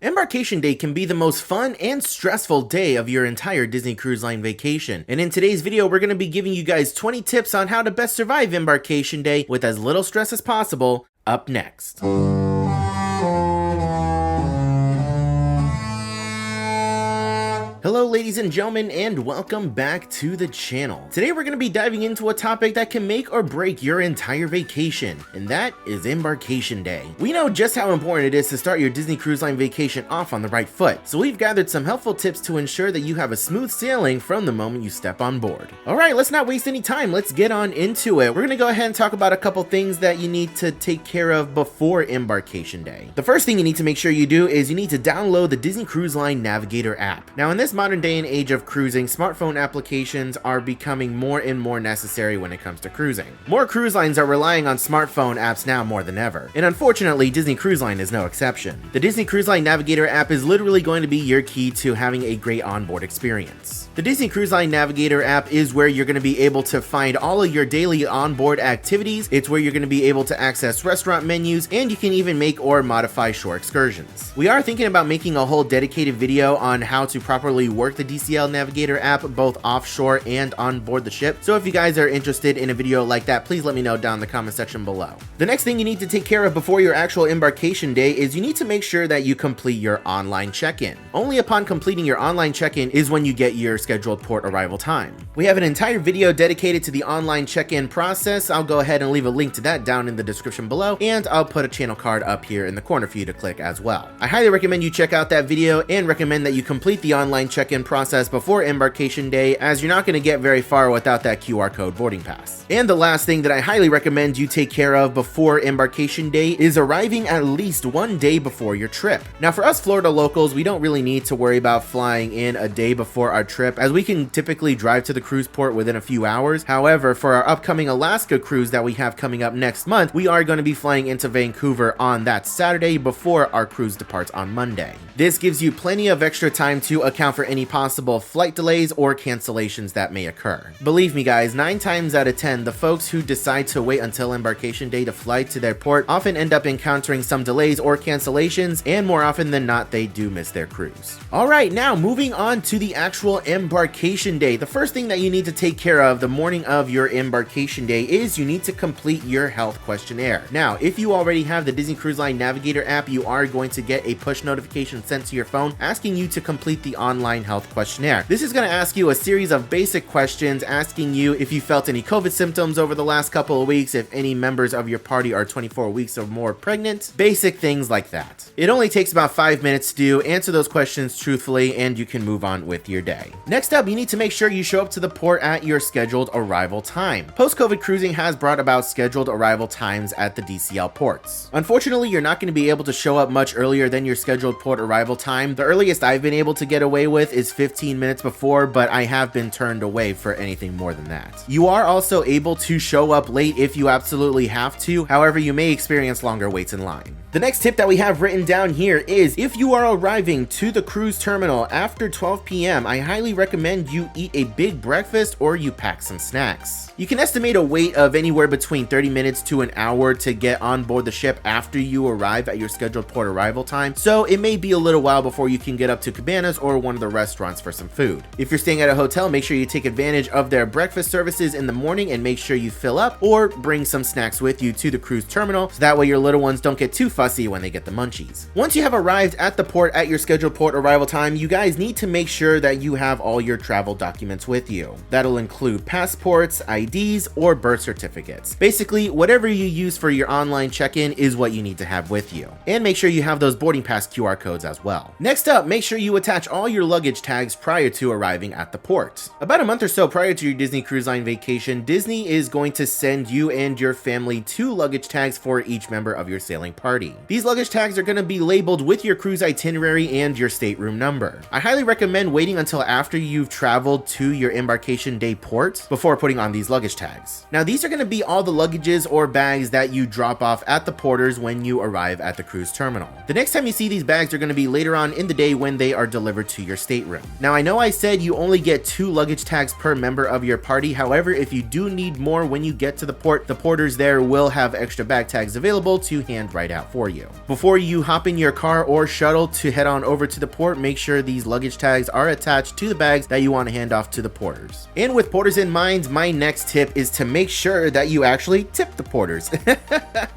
Embarkation Day can be the most fun and stressful day of your entire Disney Cruise Line vacation. And in today's video, we're going to be giving you guys 20 tips on how to best survive Embarkation Day with as little stress as possible, up next. Hello ladies and gentlemen, and welcome back to the channel. Today we're going to be diving into a topic that can make or break your entire vacation, and that is Embarkation Day. We know just how important it is to start your Disney Cruise Line vacation off on the right foot, so we've gathered some helpful tips to ensure that you have a smooth sailing from the moment you step on board. Alright, let's not waste any time, let's get on into it. We're going to go ahead and talk about a couple things that you need to take care of before Embarkation Day. The first thing you need to make sure you do is you need to download the Disney Cruise Line Navigator app. Now in this modern day and age of cruising, smartphone applications are becoming more and more necessary when it comes to cruising. More cruise lines are relying on smartphone apps now more than ever, and unfortunately Disney Cruise Line is no exception. The Disney Cruise Line Navigator app is literally going to be your key to having a great onboard experience. The Disney Cruise Line Navigator app is where you're going to be able to find all of your daily onboard activities. It's where you're going to be able to access restaurant menus, and you can even make or modify shore excursions. We are thinking about making a whole dedicated video on how to properly work the DCL Navigator app both offshore and on board the ship, so if you guys are interested in a video like that, please let me know down in the comment section below. The next thing you need to take care of before your actual embarkation day is you need to make sure that you complete your online check-in. Only upon completing your online check-in is when you get your scheduled port arrival time. We have an entire video dedicated to the online check-in process. I'll go ahead and leave a link to that down in the description below, and I'll put a channel card up here in the corner for you to click as well. I highly recommend you check out that video and recommend that you complete the online check-in process before Embarkation Day, as you're not going to get very far without that QR code boarding pass. And the last thing that I highly recommend you take care of before Embarkation Day is arriving at least one day before your trip. Now for us Florida locals, we don't really need to worry about flying in a day before our trip, as we can typically drive to the cruise port within a few hours. However, for our upcoming Alaska cruise that we have coming up next month, we are going to be flying into Vancouver on that Saturday before our cruise departs on Monday. This gives you plenty of extra time to account for any possible flight delays or cancellations that may occur. Believe me guys, 9 times out of 10, the folks who decide to wait until Embarkation Day to fly to their port often end up encountering some delays or cancellations, and more often than not, they do miss their cruise. Alright, now moving on to the actual Embarkation Day. The first thing that you need to take care of the morning of your Embarkation Day is you need to complete your health questionnaire. Now, if you already have the Disney Cruise Line Navigator app, you are going to get a push notification sent to your phone asking you to complete the online health questionnaire. This is going to ask you a series of basic questions asking you if you felt any COVID symptoms over the last couple of weeks, if any members of your party are 24 weeks or more pregnant, basic things like that. It only takes about 5 minutes to answer those questions truthfully, and you can move on with your day. Next up, you need to make sure you show up to the port at your scheduled arrival time. Post-COVID cruising has brought about scheduled arrival times at the DCL ports. Unfortunately, you're not going to be able to show up much earlier than your scheduled port arrival time. The earliest I've been able to get away with is 15 minutes before, but I have been turned away for anything more than that. You are also able to show up late if you absolutely have to, however you may experience longer waits in line. The next tip that we have written down here is if you are arriving to the cruise terminal after 12 p.m., I highly recommend you eat a big breakfast or you pack some snacks. You can estimate a wait of anywhere between 30 minutes to an hour to get on board the ship after you arrive at your scheduled port arrival time, so it may be a little while before you can get up to Cabanas or one of the restaurants for some food. If you're staying at a hotel, make sure you take advantage of their breakfast services in the morning and make sure you fill up or bring some snacks with you to the cruise terminal, so that way your little ones don't get too fussy when they get the munchies. Once you have arrived at the port at your scheduled port arrival time, you guys need to make sure that you have all your travel documents with you. That'll include passports, IDs, or birth certificates. Basically, whatever you use for your online check-in is what you need to have with you. And make sure you have those boarding pass QR codes as well. Next up, make sure you attach all your luggage tags prior to arriving at the port. About a month or so prior to your Disney Cruise Line vacation, Disney is going to send you and your family 2 luggage tags for each member of your sailing party. These luggage tags are going to be labeled with your cruise itinerary and your stateroom number. I highly recommend waiting until after you've traveled to your Embarkation Day port before putting on these luggage tags. Now these are going to be all the luggages or bags that you drop off at the porters when you arrive at the cruise terminal. The next time you see these bags are going to be later on in the day when they are delivered to your stateroom. Now I know I said you only get 2 luggage tags per member of your party. However, if you do need more when you get to the port, the porters there will have extra bag tags available to hand right out for you. Before you hop in your car or shuttle to head on over to the port, make sure these luggage tags are attached to the bags that you want to hand off to the porters. And with porters in mind, my next tip is to make sure that you actually tip the porters.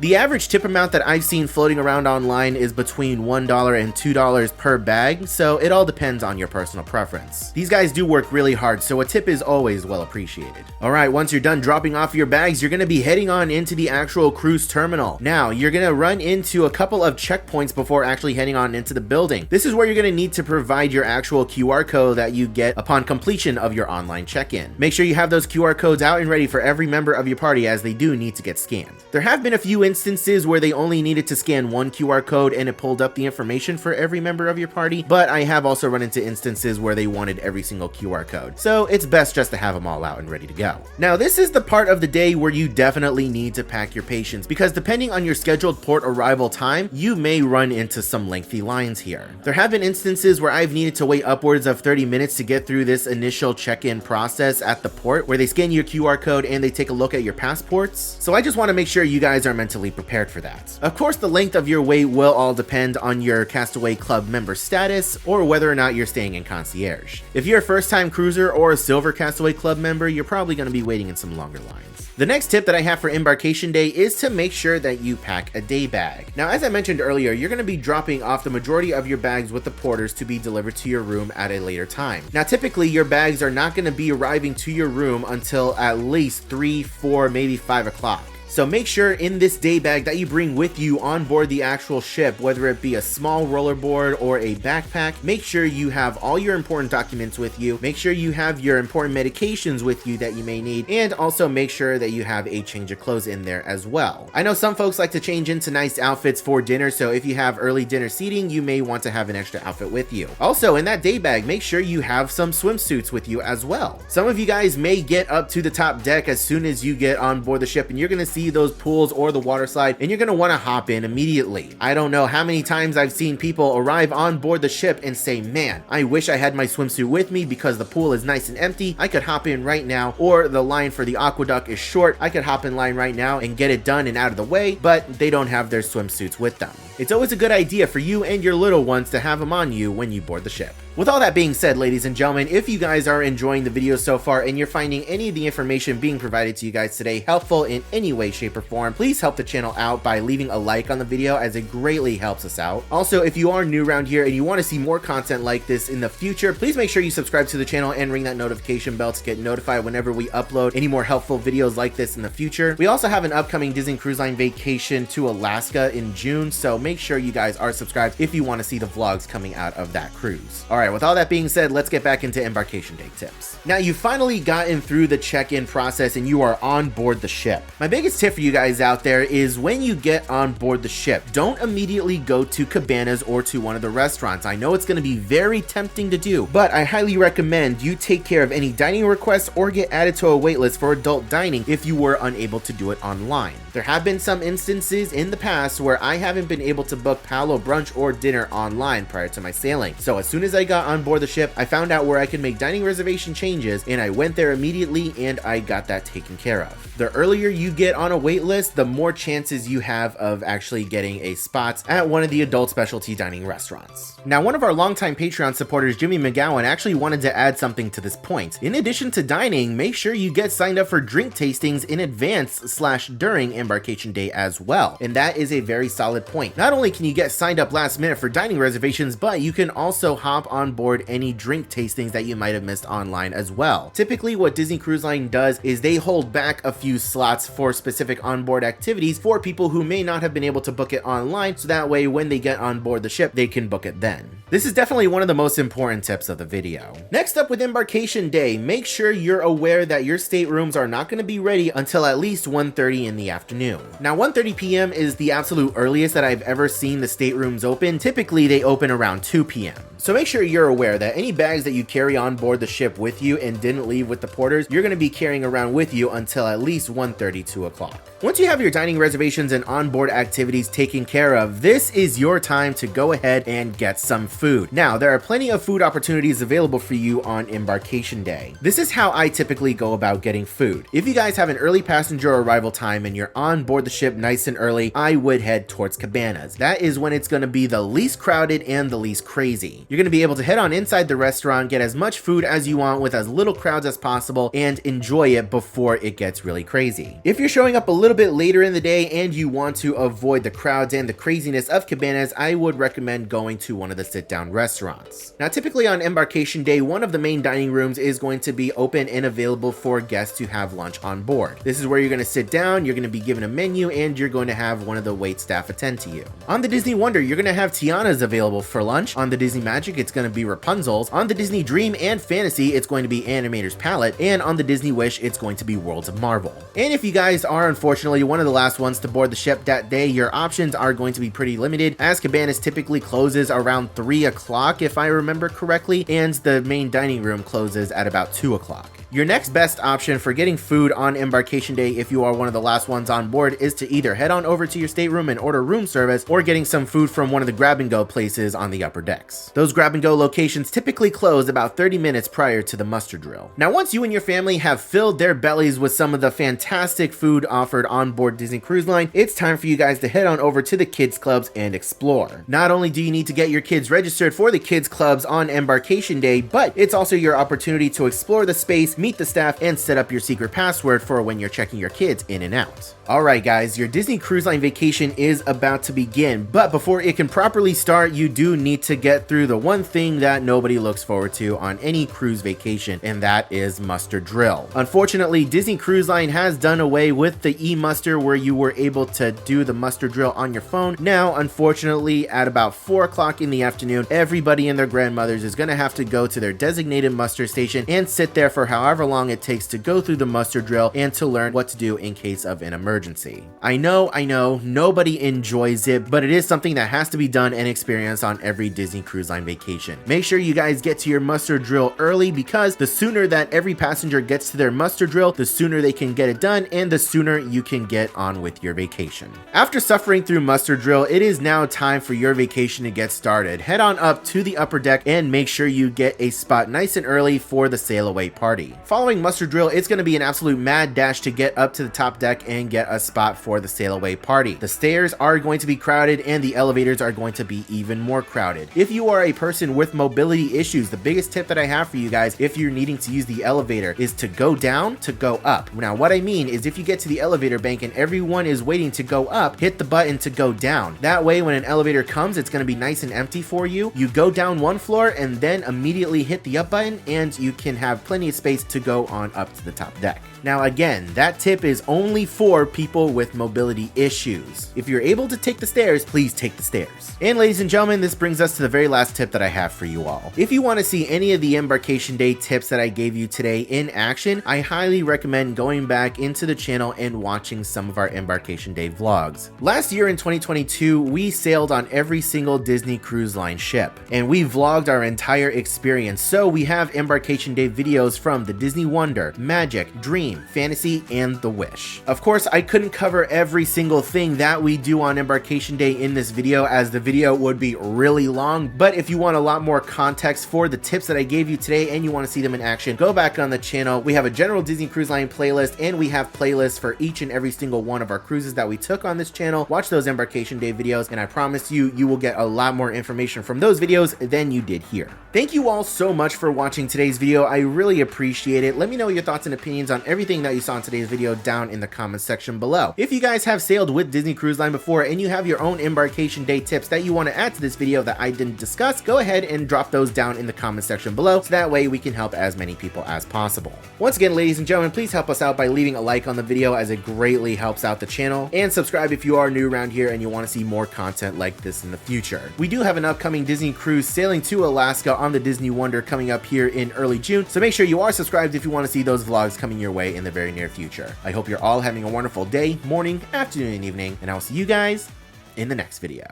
The average tip amount that I've seen floating around online is between $1 and $2 per bag, so it all depends on your personal preference. These guys do work really hard, so a tip is always well appreciated. Alright, once you're done dropping off your bags, you're going to be heading on into the actual cruise terminal. Now, you're going to run into a couple of checkpoints before actually heading on into the building. This is where you're going to need to provide your actual QR code that you get upon completion of your online check-in. Make sure you have those QR codes out and ready for every member of your party, as they do need to get scanned. There have been a few instances where they only needed to scan one QR code and it pulled up the information for every member of your party, but I have also run into instances where they wanted every single QR code. So it's best just to have them all out and ready to go. Now, this is the part of the day where you definitely need to pack your patience, because depending on your scheduled port arrival time, you may run into some lengthy lines here. There have been instances where I've needed to wait upwards of 30 minutes to get through this initial check-in process at the port, where they scan your QR code and they take a look at your passports. So I just want to make sure you guys are mentally prepared for that. Of course, the length of your wait will all depend on your Castaway Club member status or whether or not you're staying in concierge. If you're a first-time cruiser or a silver Castaway Club member, you're probably going to be waiting in some longer lines. The next tip that I have for Embarkation Day is to make sure that you pack a day bag. Now, as I mentioned earlier, you're going to be dropping off the majority of your bags with the porters to be delivered to your room at a later time. Now, typically your bags are not going to be arriving to your room until at least 3, 4, maybe 5 o'clock. So make sure in this day bag that you bring with you on board the actual ship, whether it be a small rollerboard or a backpack, make sure you have all your important documents with you, make sure you have your important medications with you that you may need, and also make sure that you have a change of clothes in there as well. I know some folks like to change into nice outfits for dinner, so if you have early dinner seating, you may want to have an extra outfit with you. Also, in that day bag, make sure you have some swimsuits with you as well. Some of you guys may get up to the top deck as soon as you get on board the ship, and you're going to see those pools or the water slide, and you're going to want to hop in immediately. I don't know how many times I've seen people arrive on board the ship and say, man, I wish I had my swimsuit with me because the pool is nice and empty. I could hop in right now, or the line for the aqueduct is short. I could hop in line right now and get it done and out of the way, but they don't have their swimsuits with them. It's always a good idea for you and your little ones to have them on you when you board the ship. With all that being said, ladies and gentlemen, if you guys are enjoying the video so far and you're finding any of the information being provided to you guys today helpful in any way, shape, or form, please help the channel out by leaving a like on the video, as it greatly helps us out. Also, if you are new around here and you want to see more content like this in the future, please make sure you subscribe to the channel and ring that notification bell to get notified whenever we upload any more helpful videos like this in the future. We also have an upcoming Disney Cruise Line vacation to Alaska in June, so make sure you guys are subscribed if you want to see the vlogs coming out of that cruise. All right, with all that being said, let's get back into Embarkation Day tips. Now, you've finally gotten through the check-in process and you are on board the ship. My biggest tip for you guys out there is when you get on board the ship, don't immediately go to cabanas or to one of the restaurants. I know it's going to be very tempting to do, but I highly recommend you take care of any dining requests or get added to a wait list for adult dining if you were unable to do it online. There have been some instances in the past where I haven't been able to book Palo brunch or dinner online prior to my sailing. So as soon as I got on board the ship, I found out where I could make dining reservation changes, and I went there immediately and I got that taken care of. The earlier you get on a wait list, the more chances you have of actually getting a spot at one of the adult specialty dining restaurants. Now, one of our longtime Patreon supporters, Jimmy McGowan, actually wanted to add something to this point. In addition to dining, make sure you get signed up for drink tastings in advance/during Embarkation Day as well. And that is a very solid point. Not only can you get signed up last minute for dining reservations, but you can also hop on board any drink tastings that you might have missed online as well. Typically, what Disney Cruise Line does is they hold back a few slots for specific onboard activities for people who may not have been able to book it online, so that way when they get on board the ship, they can book it then. This is definitely one of the most important tips of the video. Next up, with Embarkation Day, make sure you're aware that your staterooms are not going to be ready until at least 1:30 in the afternoon. Now, 1:30 p.m. is the absolute earliest that I've ever seen the staterooms open. Typically, they open around 2 p.m. So make sure you're aware that any bags that you carry on board the ship with you and didn't leave with the porters, you're going to be carrying around with you until at least 1:30, 2 o'clock. Once you have your dining reservations and onboard activities taken care of, this is your time to go ahead and get some food. Now, there are plenty of food opportunities available for you on Embarkation Day. This is how I typically go about getting food. If you guys have an early passenger arrival time and you're on board the ship nice and early, I would head towards Cabanas. That is when it's going to be the least crowded and the least crazy. You're going to be able to head on inside the restaurant, get as much food as you want with as little crowds as possible, and enjoy it before it gets really crazy. If you're showing up a little bit later in the day and you want to avoid the crowds and the craziness of Cabanas, I would recommend going to one of the sit-down restaurants. Now, typically on Embarkation Day, one of the main dining rooms is going to be open and available for guests to have lunch on board. This is where you're going to sit down, you're going to be given a menu, and you're going to have one of the wait staff attend to you. On the Disney Wonder, you're going to have Tiana's available for lunch. On the Disney Magic, it's going to be Rapunzel's. On the Disney Dream and Fantasy, it's going to be Animator's Palette. And on the Disney Wish, it's going to be Worlds of Marvel. And if you guys are unfortunately one of the last ones to board the ship that day, your options are going to be pretty limited, as Cabanas typically closes around 3 o'clock if I remember correctly, and the main dining room closes at about 2 o'clock. Your next best option for getting food on Embarkation Day if you are one of the last ones on board is to either head on over to your stateroom and order room service, or getting some food from one of the grab-and-go places on the upper decks. Those grab-and-go locations typically close about 30 minutes prior to the muster drill. Now, once you and your family have filled their bellies with some of the fantastic food offered on board Disney Cruise Line, it's time for you guys to head on over to the kids clubs and explore. Not only do you need to get your kids registered for the kids clubs on Embarkation Day, but it's also your opportunity to explore the space, meet the staff, and set up your secret password for when you're checking your kids in and out. Alright guys, your Disney Cruise Line vacation is about to begin, but before it can properly start, you do need to get through the one thing that nobody looks forward to on any cruise vacation, and that is muster drill. Unfortunately, Disney Cruise Line has done away with the e-muster where you were able to do the muster drill on your phone. Now, unfortunately, at about 4 o'clock in the afternoon, everybody and their grandmothers is going to have to go to their designated muster station and sit there for however long it takes to go through the muster drill and to learn what to do in case of an emergency. I know, nobody enjoys it, but it is something that has to be done and experienced on every Disney Cruise Line vacation. Make sure you guys get to your muster drill early, because the sooner that every passenger gets to their muster drill, the sooner they can get it done and the sooner you can get on with your vacation. After suffering through muster drill, it is now time for your vacation to get started. Head on up to the upper deck and make sure you get a spot nice and early for the sail away party. Following muster drill, it's going to be an absolute mad dash to get up to the top deck and get a spot for the sail away party. The stairs are going to be crowded and the elevators are going to be even more crowded. If you are a person with mobility issues, the biggest tip that I have for you guys, if you're needing to use the elevator, is to go down to go up. Now, what I mean is, if you get to the elevator bank and everyone is waiting to go up, hit the button to go down. That way, when an elevator comes, it's going to be nice and empty for you. You go down one floor and then immediately hit the up button, and you can have plenty of space to go on up to the top deck. Now again, that tip is only for people with mobility issues. If you're able to take the stairs, please take the stairs. And ladies and gentlemen, this brings us to the very last tip that I have for you all. If you want to see any of the Embarkation Day tips that I gave you today in action, I highly recommend going back into the channel and watching some of our Embarkation Day vlogs. Last year in 2022, we sailed on every single Disney Cruise Line ship, and we vlogged our entire experience. So we have Embarkation Day videos from the Disney Wonder, Magic, Dream, Fantasy, and the Wish. Of course, I couldn't cover every single thing that we do on Embarkation Day in this video, as the video would be really long, but if you want a lot more context for the tips that I gave you today and you want to see them in action, go back on the channel. We have a general Disney Cruise Line playlist, and we have playlists for each and every single one of our cruises that we took on this channel. Watch those Embarkation Day videos, and I promise you, you will get a lot more information from those videos than you did here. Thank you all so much for watching today's video. I really appreciate it. Let me know your thoughts and opinions on everything that you saw in today's video down in the comments section below. If you guys have sailed with Disney Cruise Line before and you have your own Embarkation Day tips that you want to add to this video that I didn't discuss, go ahead and drop those down in the comment section below, so that way we can help as many people as possible. Once again, ladies and gentlemen, please help us out by leaving a like on the video, as it greatly helps out the channel, and subscribe if you are new around here and you want to see more content like this in the future. We do have an upcoming Disney cruise sailing to Alaska on the Disney Wonder coming up here in early June, so make sure you are subscribed if you want to see those vlogs coming your way in the very near future. I hope you're all having a wonderful day, morning, afternoon, and evening, and I will see you guys in the next video.